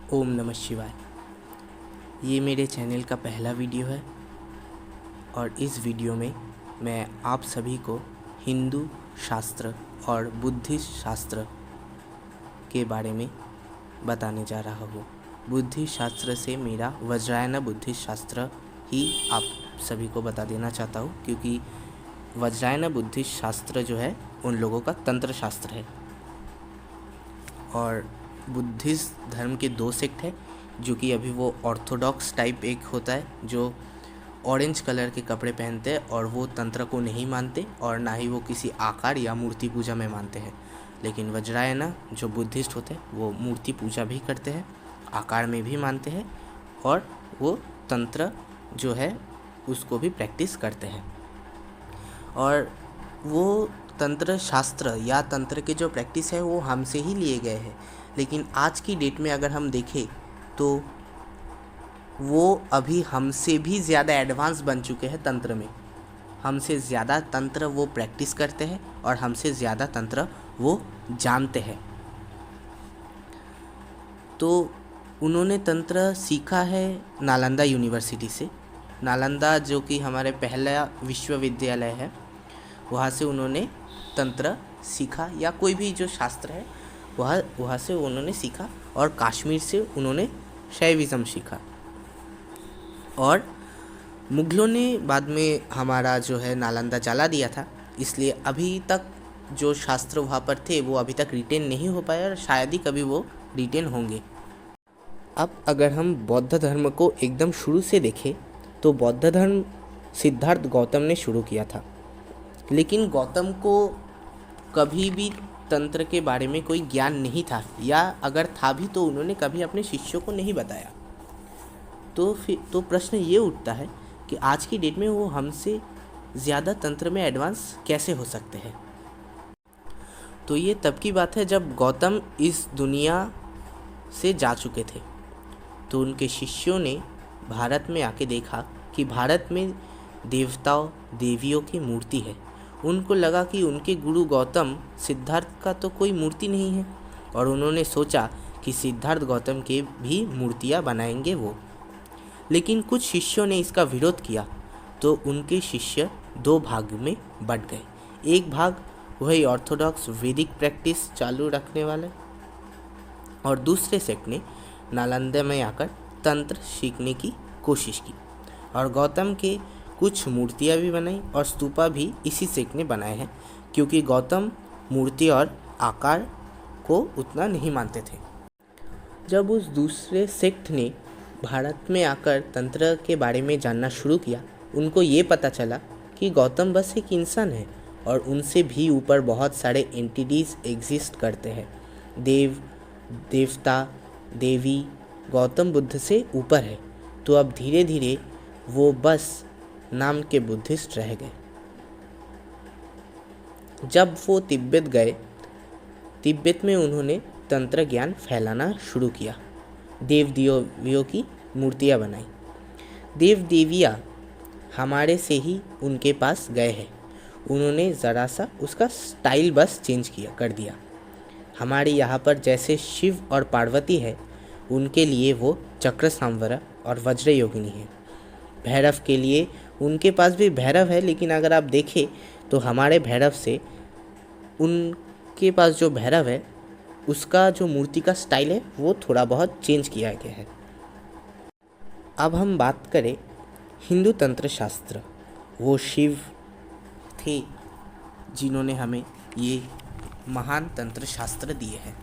ओम नमः शिवाय। ये मेरे चैनल का पहला वीडियो है और इस वीडियो में मैं आप सभी को हिंदू शास्त्र और बुद्धिस्ट शास्त्र के बारे में बताने जा रहा हूँ। बुद्धिस्ट शास्त्र से मेरा वज्रायन बुद्धिस्ट शास्त्र ही आप सभी को बता देना चाहता हूँ, क्योंकि वज्रायन बुद्धिस्ट शास्त्र जो है उन लोगों का तंत्र शास्त्र है। और बुद्धिस्ट धर्म के दो सेक्ट है, जो कि अभी वो ऑर्थोडॉक्स टाइप एक होता है जो ऑरेंज कलर के कपड़े पहनते हैं और वो तंत्र को नहीं मानते और ना ही वो किसी आकार या मूर्ति पूजा में मानते हैं। लेकिन वज्रायन जो बुद्धिस्ट होते हैं वो मूर्ति पूजा भी करते हैं, आकार में भी मानते हैं और वो तंत्र जो है उसको भी प्रैक्टिस करते हैं। और वो तंत्र शास्त्र या तंत्र के जो प्रैक्टिस है वो हमसे ही लिए गए हैं, लेकिन आज की डेट में अगर हम देखें तो वो अभी हमसे भी ज़्यादा एडवांस बन चुके हैं तंत्र में। हमसे ज़्यादा तंत्र वो प्रैक्टिस करते हैं और हमसे ज़्यादा तंत्र वो जानते हैं। तो उन्होंने तंत्र सीखा है नालंदा यूनिवर्सिटी से। नालंदा जो कि हमारे पहला विश्वविद्यालय है, वहाँ से उन्होंने तंत्र सीखा या कोई भी जो शास्त्र है वहाँ से उन्होंने सीखा। और कश्मीर से उन्होंने शैविज़म सीखा। और मुग़लों ने बाद में हमारा जो है नालंदा जला दिया था, इसलिए अभी तक जो शास्त्र वहाँ पर थे वो अभी तक रिटेन नहीं हो पाए और शायद ही कभी वो रिटेन होंगे। अब अगर हम बौद्ध धर्म को एकदम शुरू से देखें तो बौद्ध धर्म सिद्धार्थ गौतम ने शुरू किया था, लेकिन गौतम को कभी भी तंत्र के बारे में कोई ज्ञान नहीं था, या अगर था भी तो उन्होंने कभी अपने शिष्यों को नहीं बताया। तो प्रश्न ये उठता है कि आज की डेट में वो हमसे ज़्यादा तंत्र में एडवांस कैसे हो सकते हैं। तो ये तब की बात है जब गौतम इस दुनिया से जा चुके थे। तो उनके शिष्यों ने भारत में आके देखा कि भारत में देवताओं देवियों की मूर्ति है। उनको लगा कि उनके गुरु गौतम सिद्धार्थ का तो कोई मूर्ति नहीं है, और उन्होंने सोचा कि सिद्धार्थ गौतम के भी मूर्तियाँ बनाएंगे वो। लेकिन कुछ शिष्यों ने इसका विरोध किया, तो उनके शिष्य दो भाग में बंट गए। एक भाग वही ऑर्थोडॉक्स वैदिक प्रैक्टिस चालू रखने वाले, और दूसरे सेक्ट ने नालंदा में आकर तंत्र सीखने की कोशिश की। और गौतम के कुछ मूर्तियाँ भी बनाई और स्तूपा भी इसी सेक्ट ने बनाए हैं, क्योंकि गौतम मूर्ति और आकार को उतना नहीं मानते थे। जब उस दूसरे सेक्ट ने भारत में आकर तंत्र के बारे में जानना शुरू किया, उनको ये पता चला कि गौतम बस एक इंसान है और उनसे भी ऊपर बहुत सारे एंटिटीज़ एग्जिस्ट करते हैं। देव देवता देवी गौतम बुद्ध से ऊपर है। तो अब धीरे धीरे वो बस नाम के बुद्धिस्ट रह गए। जब वो तिब्बत गए, तिब्बत में उन्होंने तंत्र ज्ञान फैलाना शुरू किया। देव देवियों की मूर्तियाँ बनाई। देव देवियाँ हमारे से ही उनके पास गए हैं। उन्होंने ज़रा सा उसका स्टाइल बस चेंज कर दिया। हमारे यहाँ पर जैसे शिव और पार्वती है, उनके लिए वो चक्र सांवरा और वज्र योगिनी है। भैरव के लिए उनके पास भी भैरव है, लेकिन अगर आप देखें तो हमारे भैरव से उनके पास जो भैरव है उसका जो मूर्ति का स्टाइल है वो थोड़ा बहुत चेंज किया गया है। अब हम बात करें हिंदू तंत्र शास्त्र। वो शिव थे जिन्होंने हमें ये महान तंत्र शास्त्र दिए हैं।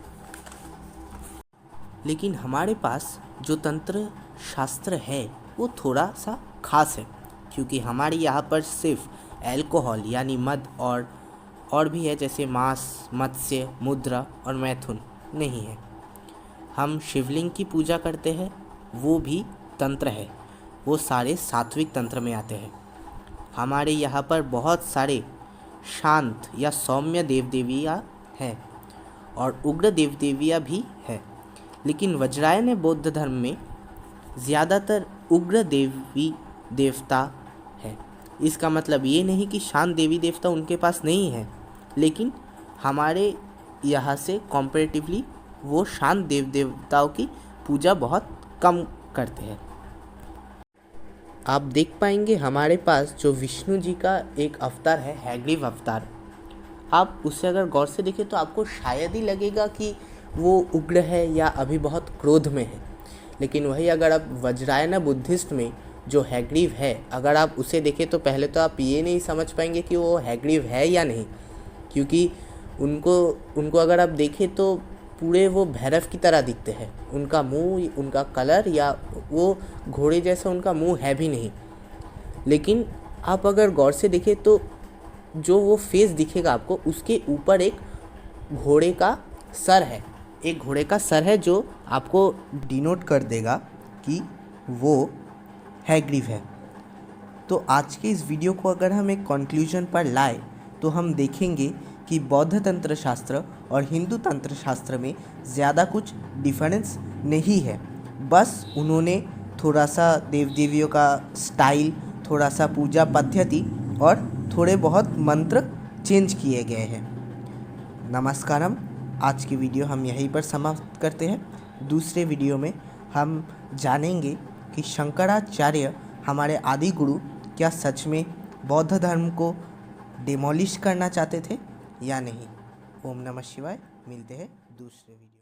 लेकिन हमारे पास जो तंत्र शास्त्र है वो थोड़ा सा खास है, क्योंकि हमारे यहाँ पर सिर्फ अल्कोहल यानी मद और भी है, जैसे मांस, मत्स्य, मुद्रा और मैथुन नहीं है। हम शिवलिंग की पूजा करते हैं, वो भी तंत्र है। वो सारे सात्विक तंत्र में आते हैं। हमारे यहाँ पर बहुत सारे शांत या सौम्य देव देवियाँ हैं और उग्र देव देवियाँ भी है। लेकिन वज्रायन बौद्ध धर्म में ज़्यादातर उग्र देवी देवता है। इसका मतलब ये नहीं कि शांत देवी देवता उनके पास नहीं है, लेकिन हमारे यहाँ से कॉम्पैरेटिवली वो शांत देव देवताओं की पूजा बहुत कम करते हैं। आप देख पाएंगे हमारे पास जो विष्णु जी का एक अवतार है, हैग्रीव अवतार, आप उससे अगर गौर से देखें तो आपको शायद ही लगेगा कि वो उग्र है या अभी बहुत क्रोध में है। लेकिन वही अगर आप वज्रायन बुद्धिस्ट में जो हैग्रीव है, अगर आप उसे देखें तो पहले तो आप ये नहीं समझ पाएंगे कि वो हैग्रीव है या नहीं, क्योंकि उनको अगर आप देखें तो पूरे वो भैरव की तरह दिखते हैं। उनका मुंह, उनका कलर या वो घोड़े जैसा उनका मुंह है भी नहीं। लेकिन आप अगर गौर से देखें तो जो वो फेस दिखेगा आपको, उसके ऊपर एक घोड़े का सर है, एक घोड़े का सर है जो आपको डिनोट कर देगा कि वो हैग्रीव है। तो आज के इस वीडियो को अगर हम एक कंक्लूजन पर लाए तो हम देखेंगे कि बौद्ध तंत्र शास्त्र और हिंदू तंत्र शास्त्र में ज़्यादा कुछ डिफरेंस नहीं है। बस उन्होंने थोड़ा सा देव देवियों का स्टाइल, थोड़ा सा पूजा पद्धति और थोड़े बहुत मंत्र चेंज किए गए हैं। नमस्कारम। आज की वीडियो हम यहीं पर समाप्त करते हैं। दूसरे वीडियो में हम जानेंगे कि शंकराचार्य हमारे आदि गुरु क्या सच में बौद्ध धर्म को डिमोलिश करना चाहते थे या नहीं। ओम नमः शिवाय। मिलते हैं दूसरे वीडियो।